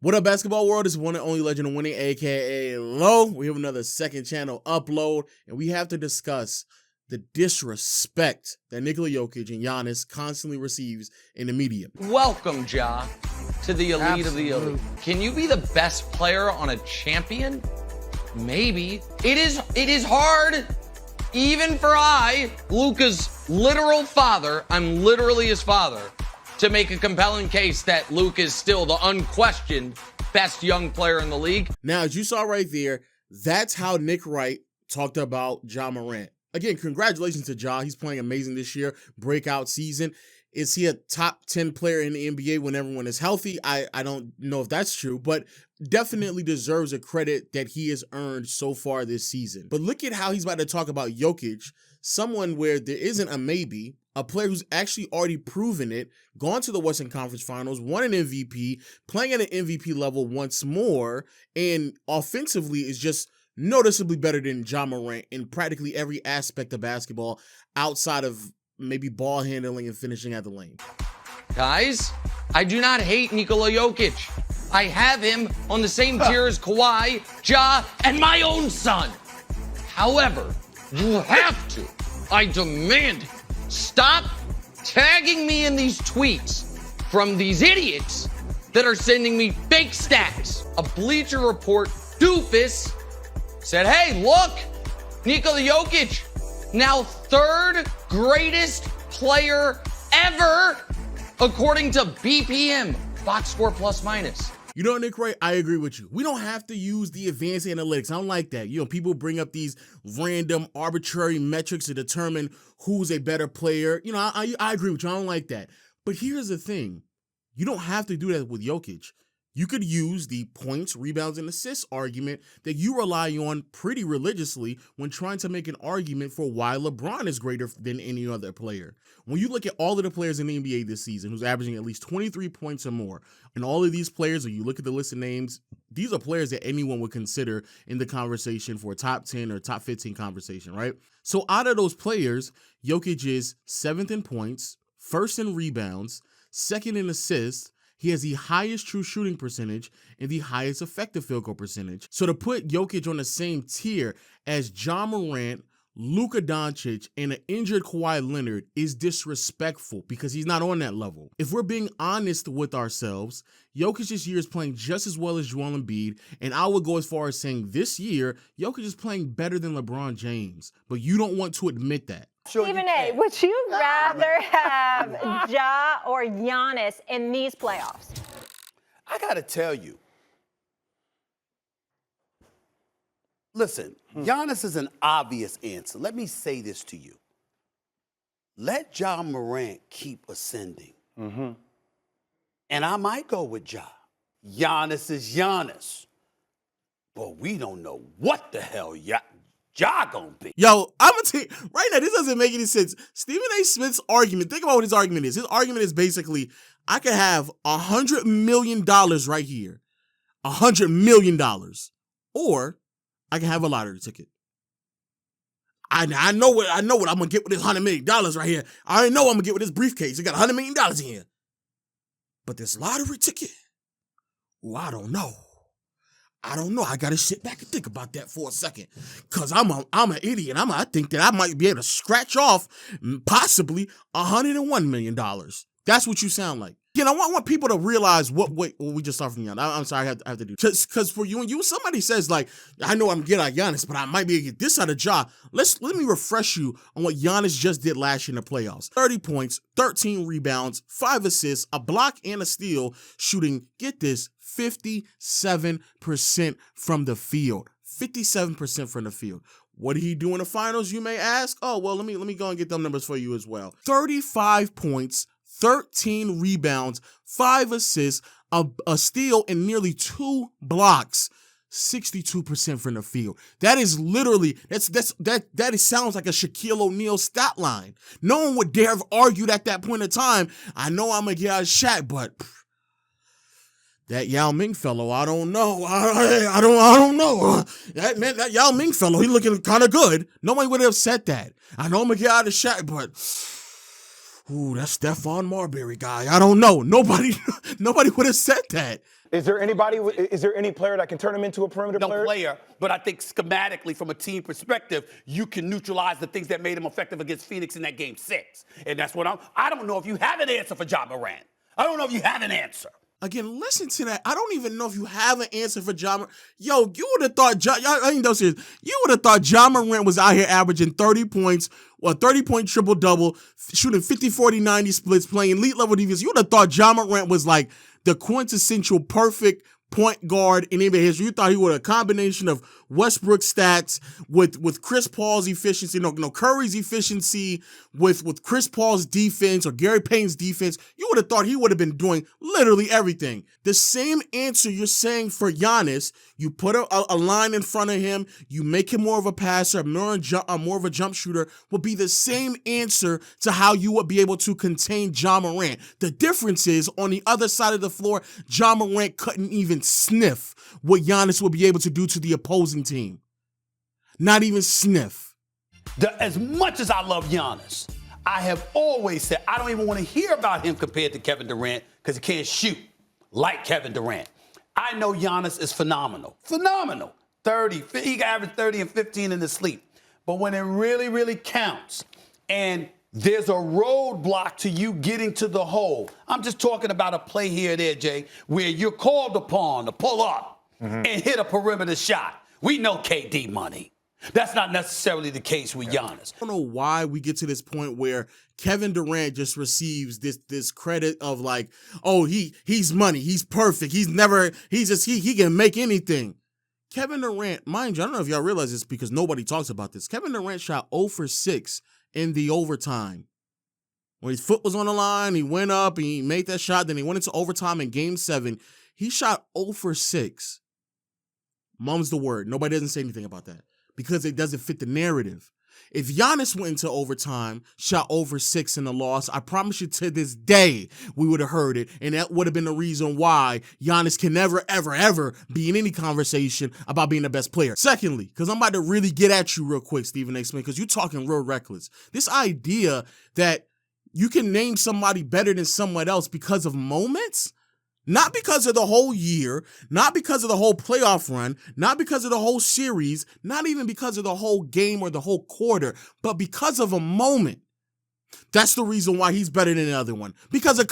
What up, basketball world? It's one and only legend of winning, aka Low. We have another second channel upload, and we have to discuss the disrespect that Nikola Jokic and Giannis constantly receives in the media. Welcome, Ja, to the elite of the elite. Can you be the best player on a champion? Maybe. It is hard, even for Luka's literal father, I'm literally his father, to make a compelling case that Luka is still the unquestioned best young player in the league. Now, as you saw right there, that's how Nick Wright talked about Ja Morant. Again, congratulations to Ja. He's playing amazing this year. Breakout season. Is he a top 10 player in the NBA when everyone is healthy? I don't know if that's true, but definitely deserves a credit that he has earned so far this season. But look at how he's about to talk about Jokic, someone where there isn't a maybe, a player who's actually already proven it, gone to the Western Conference Finals, won an MVP, playing at an MVP level once more, and offensively is just noticeably better than Ja Morant in practically every aspect of basketball outside of maybe ball handling and finishing at the lane. Guys, I do not hate Nikola Jokic. I have him on the same tier as Kawhi, Ja, and my own son. However, you have to, I demand it, stop tagging me in these tweets from these idiots that are sending me fake stats. A Bleacher Report doofus said, hey, look, Nikola Jokic, now third greatest player ever, according to BPM, box score plus minus. You know, Nick Wright, I agree with you. We don't have to use the advanced analytics. I don't like that. You know, people bring up these random arbitrary metrics to determine who's a better player. You know, I agree with you. I don't like that. But here's the thing. You don't have to do that with Jokic. You could use the points, rebounds, and assists argument that you rely on pretty religiously when trying to make an argument for why LeBron is greater than any other player. When you look at all of the players in the NBA this season who's averaging at least 23 points or more, and all of these players, when you look at the list of names, these are players that anyone would consider in the conversation for a top 10 or top 15 conversation, right? So out of those players, Jokic is 7th in points, 1st in rebounds, 2nd in assists. He has the highest true shooting percentage and the highest effective field goal percentage. So to put Jokic on the same tier as Ja Morant, Luka Doncic, and an injured Kawhi Leonard is disrespectful because he's not on that level. If we're being honest with ourselves, Jokic this year is playing just as well as Joel Embiid, and I would go as far as saying this year, Jokic is playing better than LeBron James, but you don't want to admit that. Stephen A., would you rather have Ja or Giannis in these playoffs? I got to tell you. Listen, Giannis is an obvious answer. Let me say this to you. Let Ja Morant keep ascending. And I might go with Ja. Giannis is Giannis. But we don't know what the hell Ja gonna be. Yo, I'm gonna tell you, right now, this doesn't make any sense. Stephen A. Smith's argument, think about what his argument is. His argument is basically, I could have $100 million right here. $100 million. Or I can have a lottery ticket. I know what I'm gonna get with this $100 million right here. I already know what I'm gonna get with this briefcase. It got $100 million in here. But this lottery ticket, well, I don't know. I gotta sit back and think about that for a second, cause I'm an idiot. I think that I might be able to scratch off possibly $101 million. That's what you sound like. You know, I want people to realize what we just saw from Giannis. I'm sorry, I have to do this. Cause for you, when somebody says like, I know I'm getting out Giannis, but I might be able to get this out of Ja. Let me refresh you on what Giannis just did last year in the playoffs. 30 points, 13 rebounds, 5 assists, a block and a steal, shooting, get this, 57% from the field. 57% from the field. What did he do in the finals, you may ask? Oh, well, let me go and get them numbers for you as well. 35 points, 13 rebounds, 5 assists, a steal, and nearly 2 blocks. 62% from the field. That is literally, that sounds like a Shaquille O'Neal stat line. No one would dare have argued at that point in time. I know I'm gonna get out of Shaq, but that Yao Ming fellow, I don't know. I don't know. That Yao Ming fellow, he looking kind of good. Nobody would have said that. I know I'm gonna get out of Shaq, but ooh, that's Stephon Marbury guy. I don't know. Nobody would have said that. Is there any player that can turn him into a perimeter player? But I think schematically, from a team perspective, you can neutralize the things that made him effective against Phoenix in that game 6. And that's what I don't know if you have an answer for Ja Morant. I don't know if you have an answer. Again, listen to that. I don't even know if you have an answer for Ja Morant. Yo, you would have thought you would have thought Ja Morant was out here averaging 30 points, or 30-point triple-double, shooting 50, 40, 90 splits, playing elite level defense. You would have thought Ja Morant was like the quintessential perfect point guard in NBA history. You thought he was a combination of Westbrook stats with Chris Paul's efficiency, Curry's efficiency with Chris Paul's defense or Gary Payton's defense. You would have thought he would have been doing literally everything. The same answer you're saying for Giannis, you put a line in front of him, you make him more of a passer, more of a jump shooter, will be the same answer to how you would be able to contain Ja Morant. The difference is, on the other side of the floor, Ja Morant couldn't even sniff what Giannis would be able to do to the opposing team. Not even sniff. As much as I love Giannis, I have always said I don't even want to hear about him compared to Kevin Durant because he can't shoot like Kevin Durant. I know Giannis is phenomenal. Phenomenal. 30. He can average 30 and 15 in his sleep. But when it really, really counts and there's a roadblock to you getting to the hole, I'm just talking about a play here and there, Jay, where you're called upon to pull up and hit a perimeter shot. We know KD money. That's not necessarily the case with Giannis. I don't know why we get to this point where Kevin Durant just receives this credit of like, oh, he's money, he's perfect, he can make anything. Kevin Durant, mind you, I don't know if y'all realize this because nobody talks about this. Kevin Durant shot 0 for 6 in the overtime. When his foot was on the line, he went up, he made that shot, then he went into overtime in game 7. He shot 0 for 6. Mum's the word. Nobody doesn't say anything about that because it doesn't fit the narrative. If Giannis went into overtime, shot over 6 in the loss, I promise you to this day, we would have heard it. And that would have been the reason why Giannis can never, ever, ever be in any conversation about being the best player. Secondly, because I'm about to really get at you real quick, Stephen A. Smith, because you're talking real reckless. This idea that you can name somebody better than someone else because of moments, not because of the whole year, not because of the whole playoff run, not because of the whole series, not even because of the whole game or the whole quarter, but because of a moment. That's the reason why he's better than the other one. Just because a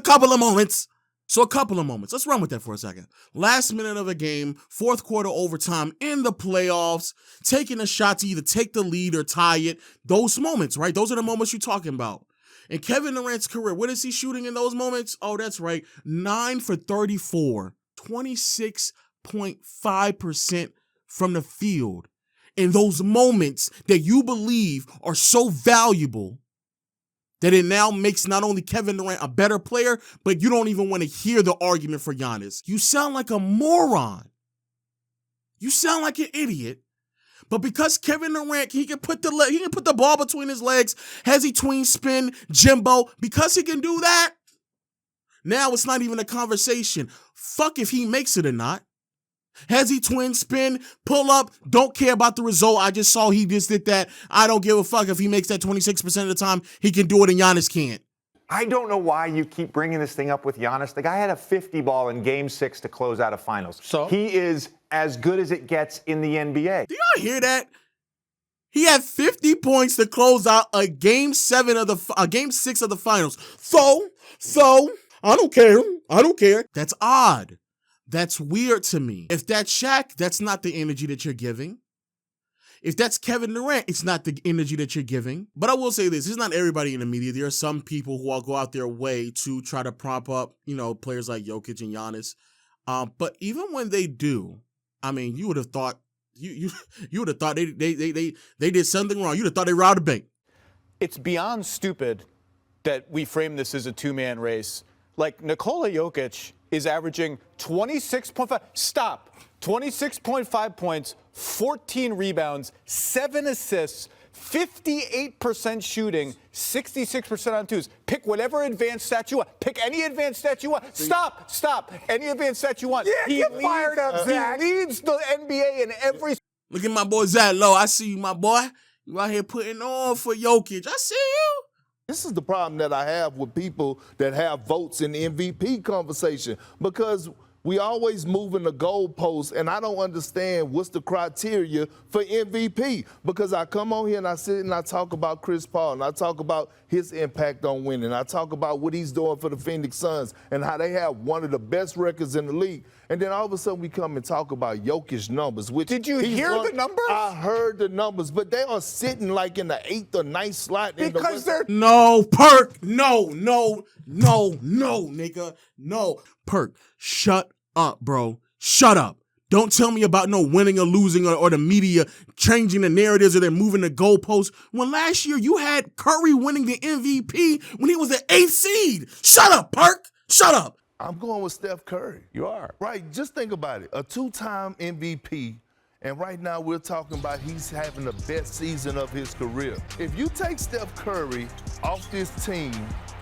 couple of moments. So a couple of moments. Let's run with that for a second. Last minute of a game, fourth quarter overtime in the playoffs, taking a shot to either take the lead or tie it. Those moments, right? Those are the moments you're talking about. In Kevin Durant's career, what is he shooting in those moments? Oh, that's right. 9 for 34, 26.5% from the field. In those moments that you believe are so valuable that it now makes not only Kevin Durant a better player, but you don't even want to hear the argument for Giannis. You sound like a moron. You sound like an idiot. But because Kevin Durant, he can put the ball between his legs, has he tween spin, Jimbo, because he can do that, now it's not even a conversation. Fuck if he makes it or not. Has he twin spin, pull up, don't care about the result. I just saw he just did that. I don't give a fuck if he makes that 26% of the time. He can do it and Giannis can't. I don't know why you keep bringing this thing up with Giannis. The guy had a 50 ball in game 6 to close out a finals. So? He is as good as it gets in the NBA. Do y'all hear that? He had 50 points to close out a game 6 of the finals. So, I don't care. That's odd. That's weird to me. If that's Shaq, that's not the energy that you're giving. If that's Kevin Durant, it's not the energy that you're giving. But I will say this, it's not everybody in the media. There are some people who will go out their way to try to prop up, players like Jokic and Giannis. But even when they do, I mean, you would have thought you would have thought they did something wrong. You would have thought they robbed a bank. It's beyond stupid that we frame this as a two-man race. Like, Nikola Jokic is averaging 26.5 points, 14 rebounds, 7 assists, 58% shooting, 66% on twos. Pick whatever advanced stat you want. Pick any advanced stat you want. Stop. Any advanced stat you want. Yeah, get fired up, Zach. He leads the NBA in every... Look at my boy Zach Lowe. I see you, my boy. You out here putting on for Jokic. I see you. This is the problem that I have with people that have votes in the MVP conversation, because we always moving the goalposts, and I don't understand what's the criteria for MVP. Because I come on here and I sit and I talk about Chris Paul, and I talk about his impact on winning. I talk about what he's doing for the Phoenix Suns and how they have one of the best records in the league. And then all of a sudden we come and talk about Jokic numbers. Which Did you hear the numbers? I heard the numbers, but they are sitting like in the 8th or 9th slot. Because they're No, Perk. No, nigga. No. Perk, shut up, bro. Shut up. Don't tell me about no winning or losing or the media changing the narratives or they're moving the goalposts. When last year you had Curry winning the MVP when he was the 8th seed. Shut up, Perk. Shut up. I'm going with Steph Curry. You are. Right, just think about it. A 2-time MVP, and right now we're talking about he's having the best season of his career. If you take Steph Curry off this team,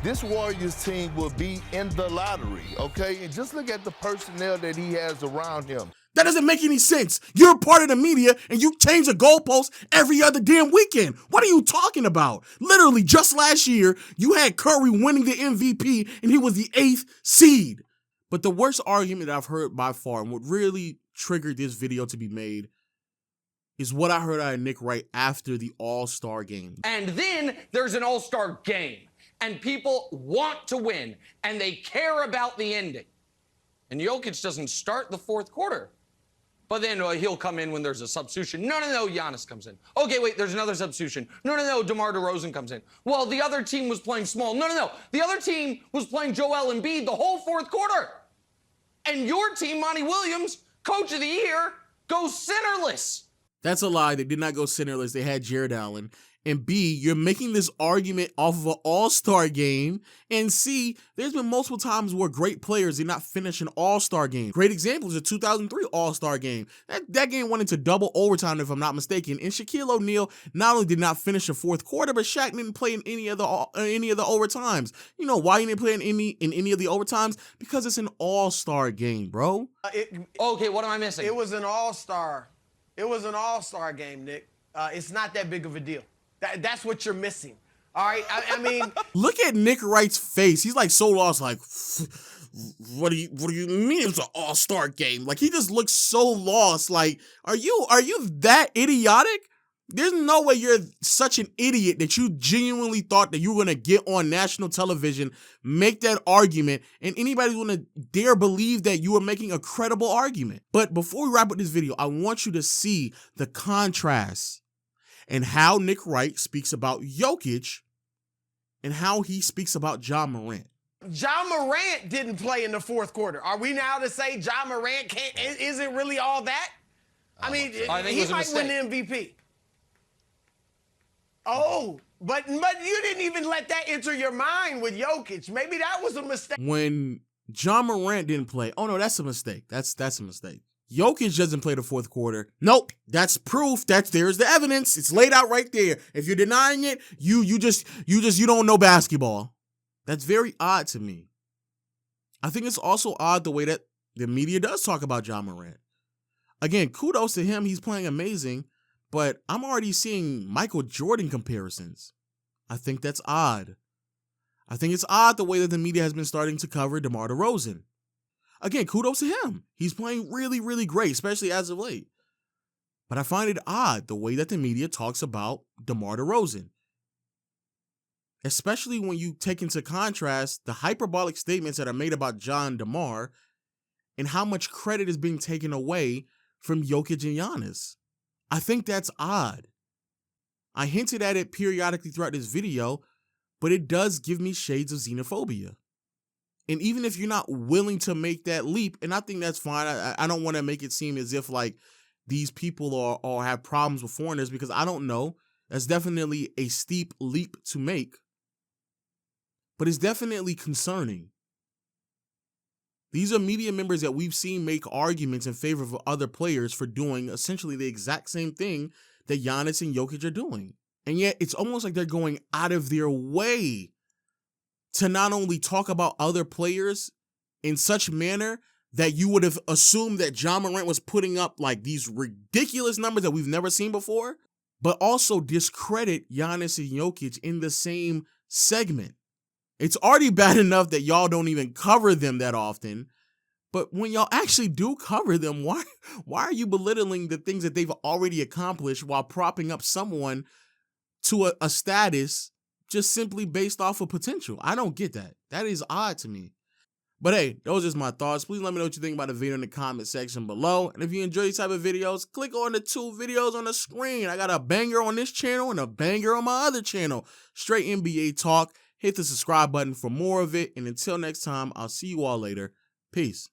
this Warriors team will be in the lottery, okay? And just look at the personnel that he has around him. That doesn't make any sense. You're a part of the media and you change the goalposts every other damn weekend. What are you talking about? Literally, just last year, you had Curry winning the MVP and he was the 8th seed. But the worst argument I've heard by far, and what really triggered this video to be made, is what I heard out of Nick Wright after the All-Star Game. And then there's an All-Star Game, and people want to win, and they care about the ending. And Jokic doesn't start the fourth quarter. But then he'll come in when there's a substitution. No, Giannis comes in. Okay, wait, there's another substitution. No, DeMar DeRozan comes in. Well, the other team was playing small. No. The other team was playing Joel Embiid the whole fourth quarter. And your team, Monty Williams, coach of the year, goes centerless. That's a lie. They did not go centerless. They had Jared Allen. And B, you're making this argument off of an all-star game. And C, there's been multiple times where great players did not finish an all-star game. Great example is the 2003 all-star game. That game went into double overtime, if I'm not mistaken. And Shaquille O'Neal not only did not finish the fourth quarter, but Shaq didn't play in any of the overtimes. You know why he didn't play in any of the overtimes? Because it's an all-star game, bro. Okay, what am I missing? It was an all-star. It was an all-star game, Nick. It's not that big of a deal. That's what you're missing. All right? I mean... Look at Nick Wright's face. He's like so lost, like, what do you mean it's an all-star game? Like, he just looks so lost. Like, are you that idiotic? There's no way you're such an idiot that you genuinely thought that you were going to get on national television, make that argument, and anybody's going to dare believe that you are making a credible argument. But before we wrap up this video, I want you to see the contrast and how Nick Wright speaks about Jokic and how he speaks about Ja Morant. Ja Morant didn't play in the fourth quarter. Are we now to say Ja Morant isn't really all that? I mean, he might win the MVP. Oh, but you didn't even let that enter your mind with Jokic. Maybe that was a mistake. When Ja Morant didn't play, oh no, that's a mistake. That's a mistake. Jokic doesn't play the fourth quarter. Nope, that's proof. There's the evidence. It's laid out right there. If you're denying it, you don't know basketball. That's very odd to me. I think it's also odd the way that the media does talk about Ja Morant. Again, kudos to him. He's playing amazing, but I'm already seeing Michael Jordan comparisons. I think that's odd. I think it's odd the way that the media has been starting to cover DeMar DeRozan. Again, kudos to him. He's playing really, really great, especially as of late. But I find it odd the way that the media talks about DeMar DeRozan. Especially when you take into contrast the hyperbolic statements that are made about John DeMar and how much credit is being taken away from Jokic and Giannis. I think that's odd. I hinted at it periodically throughout this video, but it does give me shades of xenophobia. And even if you're not willing to make that leap, and I think that's fine, I don't want to make it seem as if like these people are have problems with foreigners, because I don't know. That's definitely a steep leap to make. But it's definitely concerning. These are media members that we've seen make arguments in favor of other players for doing essentially the exact same thing that Giannis and Jokic are doing. And yet it's almost like they're going out of their way to not only talk about other players in such manner that you would have assumed that Ja Morant was putting up like these ridiculous numbers that we've never seen before, but also discredit Giannis and Jokic in the same segment. It's already bad enough that y'all don't even cover them that often. But when y'all actually do cover them, why are you belittling the things that they've already accomplished while propping up someone to a status just simply based off of potential? I don't get that. That is odd to me. But hey, those are just my thoughts. Please let me know what you think about the video in the comment section below. And if you enjoy these type of videos, click on the 2 videos on the screen. I got a banger on this channel and a banger on my other channel. Straight NBA talk. Hit the subscribe button for more of it. And until next time, I'll see you all later. Peace.